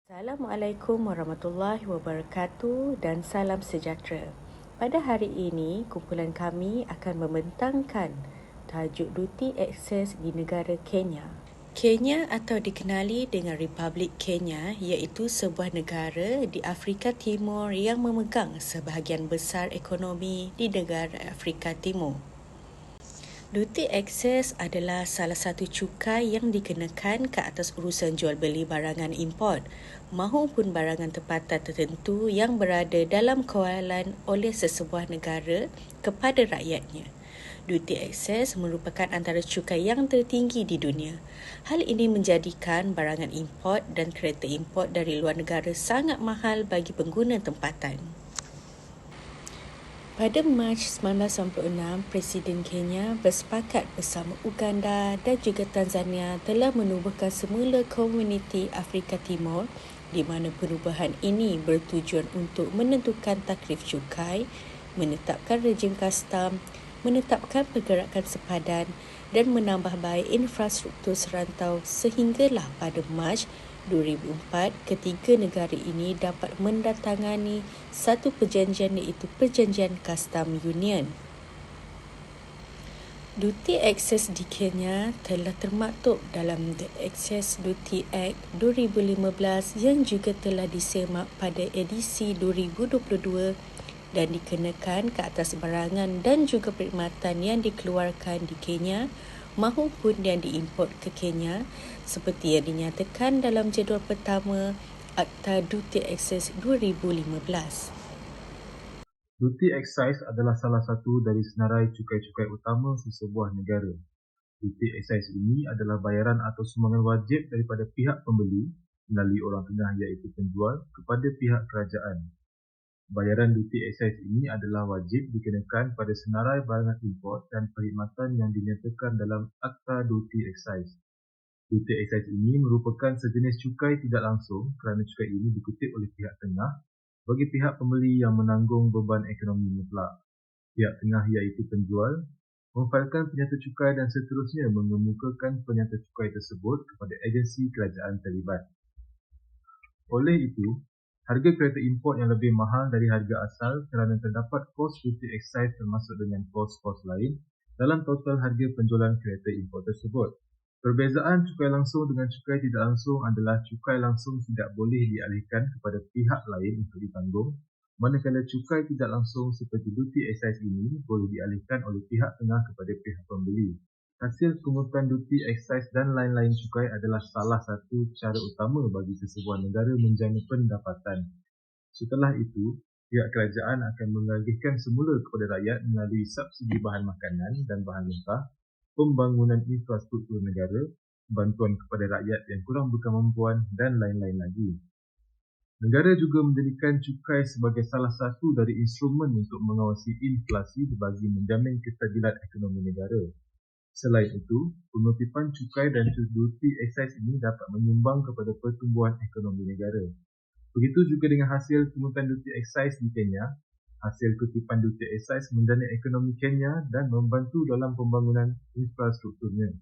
Assalamualaikum warahmatullahi wabarakatuh dan salam sejahtera. Pada hari ini, kumpulan kami akan membentangkan tajuk duty access di negara Kenya. Kenya atau dikenali dengan Republik Kenya iaitu sebuah negara di Afrika Timur yang memegang sebahagian besar ekonomi di negara Afrika Timur. Duty access adalah salah satu cukai yang dikenakan ke atas urusan jual beli barangan import maupun barangan tempatan tertentu yang berada dalam kawalan oleh sesebuah negara kepada rakyatnya. Duty access merupakan antara cukai yang tertinggi di dunia. Hal ini menjadikan barangan import dan kereta import dari luar negara sangat mahal bagi pengguna tempatan. Pada Mac 1996, Presiden Kenya bersepakat bersama Uganda dan juga Tanzania telah menubuhkan semula Komuniti Afrika Timur di mana perubahan ini bertujuan untuk menentukan takrif cukai, menetapkan rejim kastam, menetapkan pergerakan sepadan dan menambah baik infrastruktur serantau sehinggalah pada Mac 2004 ketiga negara ini dapat mendatangani satu perjanjian iaitu Perjanjian Kastam Union. Duty Access di Kenya telah termaktub dalam The Excess Duty Act 2015 yang juga telah disemak pada edisi 2022 dan dikenakan ke atas barangan dan juga perkhidmatan yang dikeluarkan di Kenya maupun yang diimport ke Kenya seperti yang dinyatakan dalam jadual pertama Akta Duty Access 2015. Duty excise adalah salah satu dari senarai cukai-cukai utama sesebuah negara. Duty excise ini adalah bayaran atau sumbangan wajib daripada pihak pembeli melalui orang tengah iaitu penjual kepada pihak kerajaan. Bayaran duty excise ini adalah wajib dikenakan pada senarai barangan import dan perkhidmatan yang dinyatakan dalam Akta Duty Excise. Duty excise ini merupakan sejenis cukai tidak langsung kerana cukai ini dikutip oleh pihak tengah bagi pihak pembeli yang menanggung beban ekonomi mutlak. Pihak tengah iaitu penjual memfailkan penyata cukai dan seterusnya mengemukakan penyata cukai tersebut kepada agensi kerajaan terlibat. Oleh itu, harga kereta import yang lebih mahal dari harga asal kerana terdapat kos duty excise termasuk dengan kos-kos lain dalam total harga penjualan kereta import tersebut. Perbezaan cukai langsung dengan cukai tidak langsung adalah cukai langsung tidak boleh dialihkan kepada pihak lain untuk ditanggung, manakala cukai tidak langsung seperti duty excise ini boleh dialihkan oleh pihak tengah kepada pihak pembeli. Hasil pungutan duty excise dan lain-lain cukai adalah salah satu cara utama bagi sesebuah negara menjana pendapatan. Setelah itu, pihak kerajaan akan mengagihkan semula kepada rakyat melalui subsidi bahan makanan dan bahan mentah, pembangunan infrastruktur negara, bantuan kepada rakyat yang kurang berkemampuan dan lain-lain lagi. Negara juga menjadikan cukai sebagai salah satu dari instrumen untuk mengawasi inflasi bagi menjamin kestabilan ekonomi negara. Selain itu, penertiban cukai dan duty excise ini dapat menyumbang kepada pertumbuhan ekonomi negara. Begitu juga dengan hasil pungutan duty excise di Kenya. Hasil kutipan duty excise menjana ekonomi Kenya dan membantu dalam pembangunan infrastrukturnya.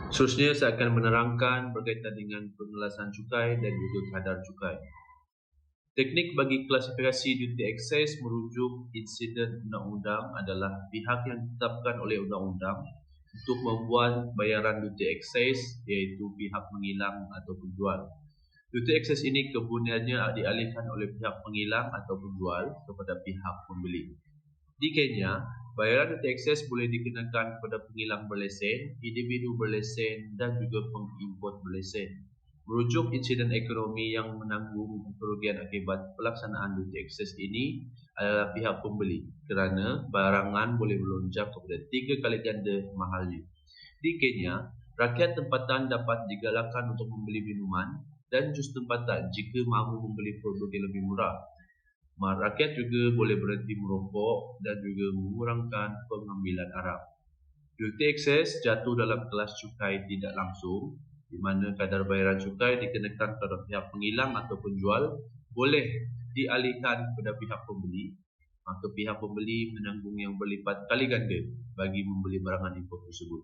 Seterusnya saya akan menerangkan berkaitan dengan pengelasan cukai dan juga kadar cukai. Teknik bagi klasifikasi duty excise merujuk insiden undang-undang adalah pihak yang ditetapkan oleh undang-undang untuk membuat bayaran duty excise iaitu pihak mengilang atau penjual. Duty excise ini kemudiannya dialihkan oleh pihak pengilang atau penjual kepada pihak pembeli. Di Kenya, bayaran duty excise boleh dikenakan kepada pengilang berlesen, individu berlesen dan juga pengimport berlesen. Merujuk insiden ekonomi yang menanggung kerugian akibat pelaksanaan duty excise ini adalah pihak pembeli kerana barangan boleh melonjak kepada 3 kali ganda mahalnya. Di Kenya, rakyat tempatan dapat digalakkan untuk membeli minuman dan jus tempatan jika mahu membeli produk yang lebih murah. Rakyat juga boleh berhenti merokok dan juga mengurangkan pengambilan arak. Duty excise jatuh dalam kelas cukai tidak langsung, di mana kadar bayaran cukai dikenakan kepada pihak pengilang atau penjual boleh dialihkan kepada pihak pembeli, maka pihak pembeli menanggung yang berlipat kali ganda bagi membeli barangan import tersebut.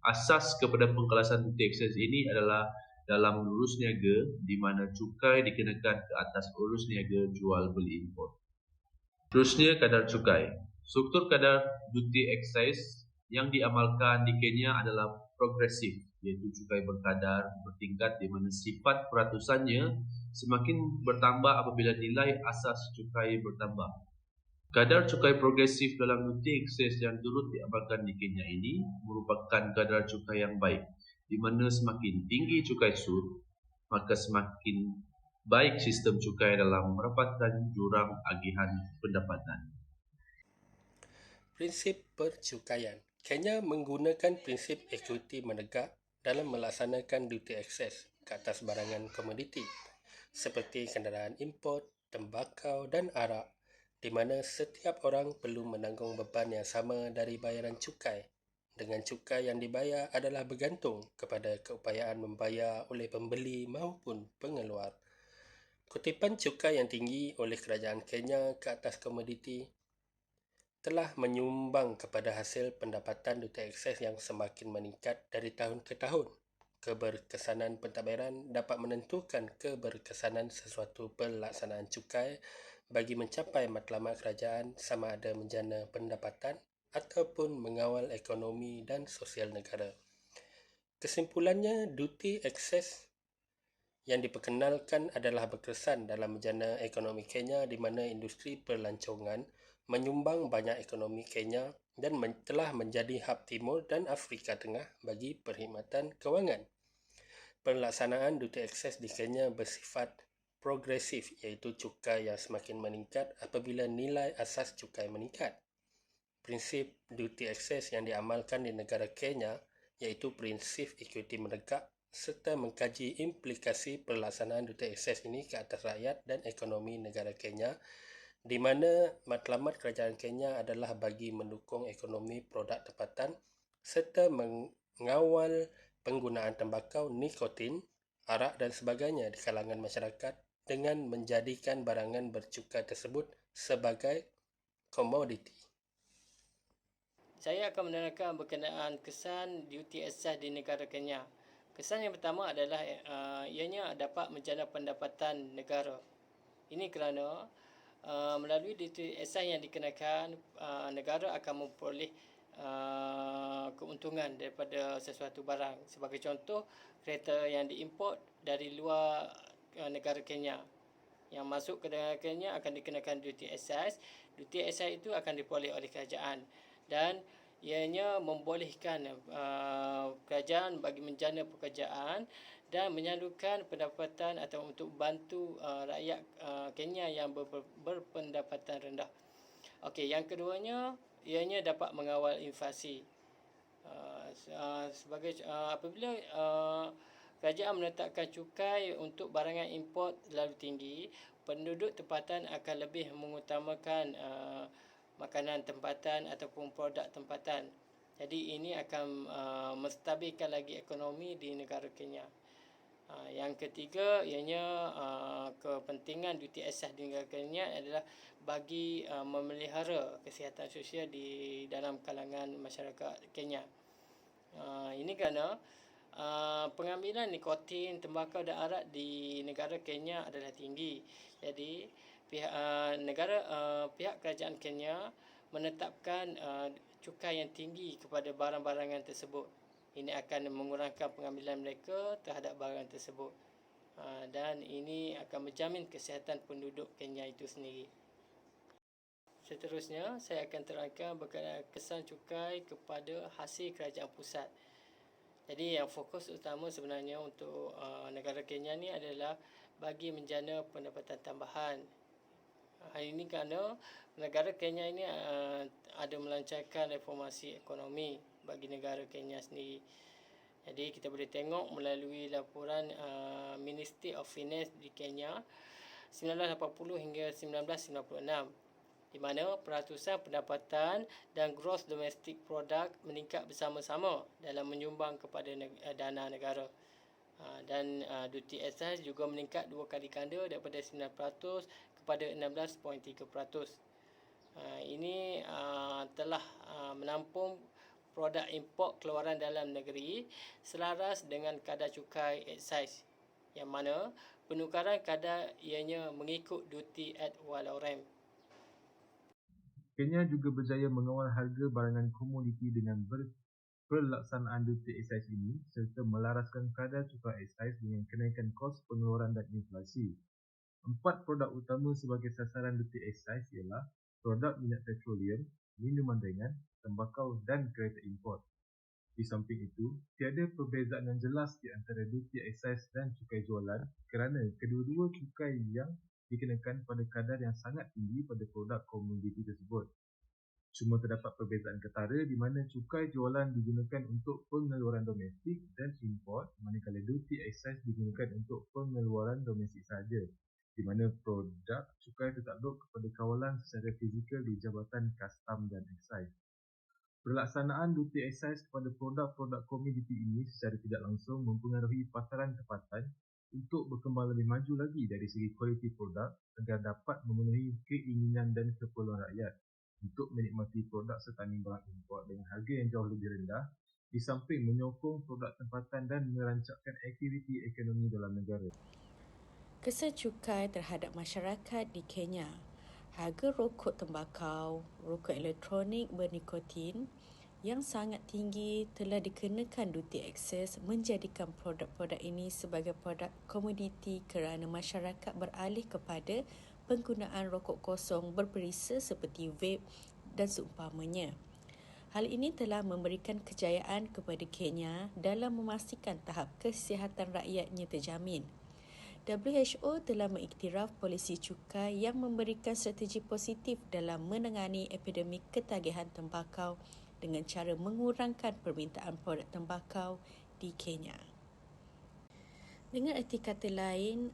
Asas kepada pengkelasan duty excise ini adalah dalam urus niaga di mana cukai dikenakan ke atas urus niaga jual beli import. Terusnya, kadar cukai. Struktur kadar duty excise yang diamalkan di Kenya adalah progresif, iaitu cukai berkadar bertingkat di mana sifat peratusannya semakin bertambah apabila nilai asas cukai bertambah. Kadar cukai progresif dalam duty excise yang turut diamalkan di Kenya ini merupakan kadar cukai yang baik, di mana semakin tinggi cukai sur, maka semakin baik sistem cukai dalam merapatkan jurang agihan pendapatan. Prinsip percukaian. Kenya menggunakan prinsip ekuiti menegak dalam melaksanakan duty excise ke atas barangan komoditi seperti kenderaan import, tembakau dan arak, di mana setiap orang perlu menanggung beban yang sama dari bayaran cukai. Dengan cukai yang dibayar adalah bergantung kepada keupayaan membayar oleh pembeli maupun pengeluar. Kutipan cukai yang tinggi oleh kerajaan Kenya ke atas komoditi telah menyumbang kepada hasil pendapatan duty excise yang semakin meningkat dari tahun ke tahun. Keberkesanan pentadbiran dapat menentukan keberkesanan sesuatu pelaksanaan cukai bagi mencapai matlamat kerajaan sama ada menjana pendapatan ataupun mengawal ekonomi dan sosial negara. Kesimpulannya, duty excise yang diperkenalkan adalah berkesan dalam menjana ekonomi Kenya di mana industri pelancongan menyumbang banyak ekonomi Kenya dan telah menjadi hub Timur dan Afrika Tengah bagi perkhidmatan kewangan. Pelaksanaan duty excise di Kenya bersifat progresif, iaitu cukai yang semakin meningkat apabila nilai asas cukai meningkat. Prinsip duty excise yang diamalkan di negara Kenya iaitu prinsip ekuiti menegak serta mengkaji implikasi pelaksanaan duty excise ini ke atas rakyat dan ekonomi negara Kenya, di mana matlamat kerajaan Kenya adalah bagi mendukung ekonomi produk tempatan serta mengawal penggunaan tembakau, nikotin, arak dan sebagainya di kalangan masyarakat dengan menjadikan barangan bercukai tersebut sebagai komoditi. Saya akan menerangkan berkenaan kesan duty excise di negara Kenya. Kesan yang pertama adalah ianya dapat menjana pendapatan negara. Ini kerana melalui duty excise yang dikenakan, negara akan memperoleh keuntungan daripada sesuatu barang. Sebagai contoh, kereta yang diimport dari luar negara Kenya yang masuk ke negara Kenya akan dikenakan duty excise. Duty excise itu akan diperoleh oleh kerajaan dan ianya membolehkan kerajaan bagi menjana pekerjaan dan menyalurkan pendapatan atau untuk bantu rakyat Kenya yang berpendapatan rendah. Okey, yang keduanya ianya dapat mengawal inflasi. Apabila kerajaan menetapkan cukai untuk barangan import terlalu tinggi, penduduk tempatan akan lebih mengutamakan makanan tempatan ataupun produk tempatan. Jadi ini akan menstabilkan lagi ekonomi di negara Kenya. Yang ketiga ianya kepentingan duty excise di negara Kenya adalah bagi memelihara kesihatan sosial di dalam kalangan masyarakat Kenya. Ini kerana pengambilan nikotin, tembakau dan arak di negara Kenya adalah tinggi. Jadi pihak kerajaan Kenya menetapkan cukai yang tinggi kepada barang-barangan tersebut. Ini akan mengurangkan pengambilan mereka terhadap barang tersebut. Dan ini akan menjamin kesihatan penduduk Kenya itu sendiri. Seterusnya, saya akan terangkan berkenaan kesan cukai kepada hasil kerajaan pusat. Jadi yang fokus utama sebenarnya untuk negara Kenya ni adalah bagi menjana pendapatan tambahan. Hal ini kerana negara Kenya ini ada melancarkan reformasi ekonomi bagi negara Kenya sendiri. Jadi kita boleh tengok melalui laporan Ministry of Finance di Kenya 1980 hingga 1996, di mana peratusan pendapatan dan gross domestic product meningkat bersama-sama dalam menyumbang kepada dana negara. Dan duty excise juga meningkat 2 kali ganda daripada 9% kepada 16.3%. Ini telah menampung produk import keluaran dalam negeri selaras dengan kadar cukai excise, yang mana penukaran kadar ianya mengikut duty at walau rem. Kenya juga berjaya mengawal harga barangan komoditi dengan pelaksanaan duty excise ini serta melaraskan kadar cukai excise dengan kenaikan kos pengeluaran dan inflasi. 4 produk utama sebagai sasaran duty excise ialah produk minyak petroleum, minuman ringan, tembakau dan kereta import. Di samping itu, tiada perbezaan yang jelas di antara duty excise dan cukai jualan kerana kedua-dua cukai yang dikenakan pada kadar yang sangat tinggi pada produk komoditi tersebut. Cuma terdapat perbezaan ketara di mana cukai jualan digunakan untuk pengeluaran domestik dan import, manakala duty excise digunakan untuk pengeluaran domestik sahaja, di mana produk cukai tertakluk kepada kawalan secara fizikal di Jabatan Kastam dan Excise. Pelaksanaan duty excise kepada produk-produk komoditi ini secara tidak langsung mempengaruhi pasaran tempatan untuk berkembang lebih maju lagi dari segi kualiti produk agar dapat memenuhi keinginan dan keperluan rakyat untuk menikmati produk sertani barang import dengan harga yang jauh lebih rendah, di samping menyokong produk tempatan dan merancangkan aktiviti ekonomi dalam negara. Kesan cukai terhadap masyarakat di Kenya. Harga rokok tembakau, rokok elektronik bernikotin yang sangat tinggi telah dikenakan duty excise menjadikan produk-produk ini sebagai produk komoditi kerana masyarakat beralih kepada penggunaan rokok kosong berperisa seperti vape dan seumpamanya. Hal ini telah memberikan kejayaan kepada Kenya dalam memastikan tahap kesihatan rakyatnya terjamin. WHO telah mengiktiraf polisi cukai yang memberikan strategi positif dalam menangani epidemik ketagihan tembakau dengan cara mengurangkan permintaan produk tembakau di Kenya. Dengan erti kata lain,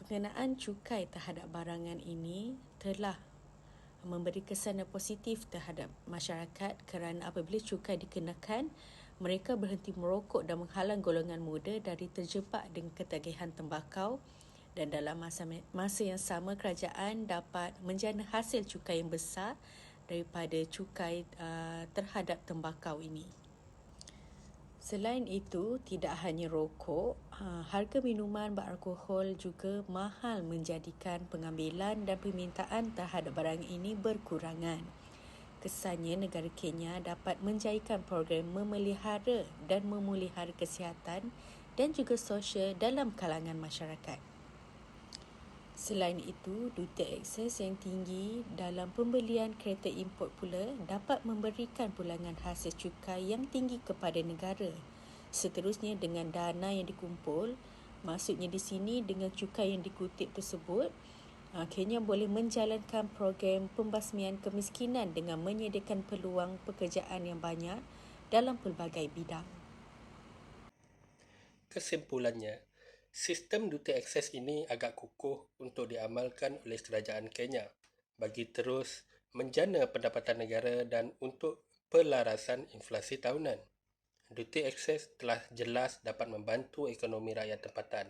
pengenaan cukai terhadap barangan ini telah memberi kesan yang positif terhadap masyarakat kerana apabila cukai dikenakan, mereka berhenti merokok dan menghalang golongan muda dari terjebak dengan ketagihan tembakau, dan dalam masa yang sama kerajaan dapat menjana hasil cukai yang besar daripada cukai terhadap tembakau ini. Selain itu, tidak hanya rokok, harga minuman beralkohol juga mahal menjadikan pengambilan dan permintaan terhadap barang ini berkurangan. Kesannya negara Kenya dapat menjayakan program memelihara dan memulihara kesihatan dan juga sosial dalam kalangan masyarakat. Selain itu, duty excise yang tinggi dalam pembelian kereta import pula dapat memberikan pulangan hasil cukai yang tinggi kepada negara. Seterusnya, dengan dana yang dikumpul, maksudnya di sini dengan cukai yang dikutip tersebut, Kenya boleh menjalankan program pembasmian kemiskinan dengan menyediakan peluang pekerjaan yang banyak dalam pelbagai bidang. Kesimpulannya, sistem duty excise ini agak kukuh untuk diamalkan oleh kerajaan Kenya bagi terus menjana pendapatan negara dan untuk pelarasan inflasi tahunan. Duty excise telah jelas dapat membantu ekonomi rakyat tempatan.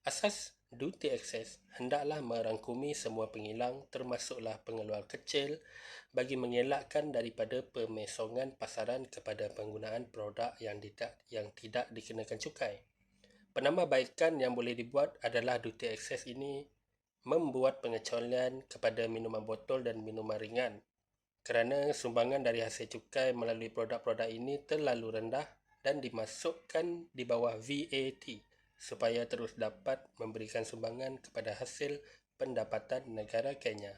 Asas duty excise hendaklah merangkumi semua pengilang termasuklah pengeluar kecil bagi mengelakkan daripada pemesongan pasaran kepada penggunaan produk yang tidak dikenakan cukai. Penambahbaikan yang boleh dibuat adalah duty excise ini membuat pengecualian kepada minuman botol dan minuman ringan kerana sumbangan dari hasil cukai melalui produk-produk ini terlalu rendah dan dimasukkan di bawah VAT supaya terus dapat memberikan sumbangan kepada hasil pendapatan negara Kenya.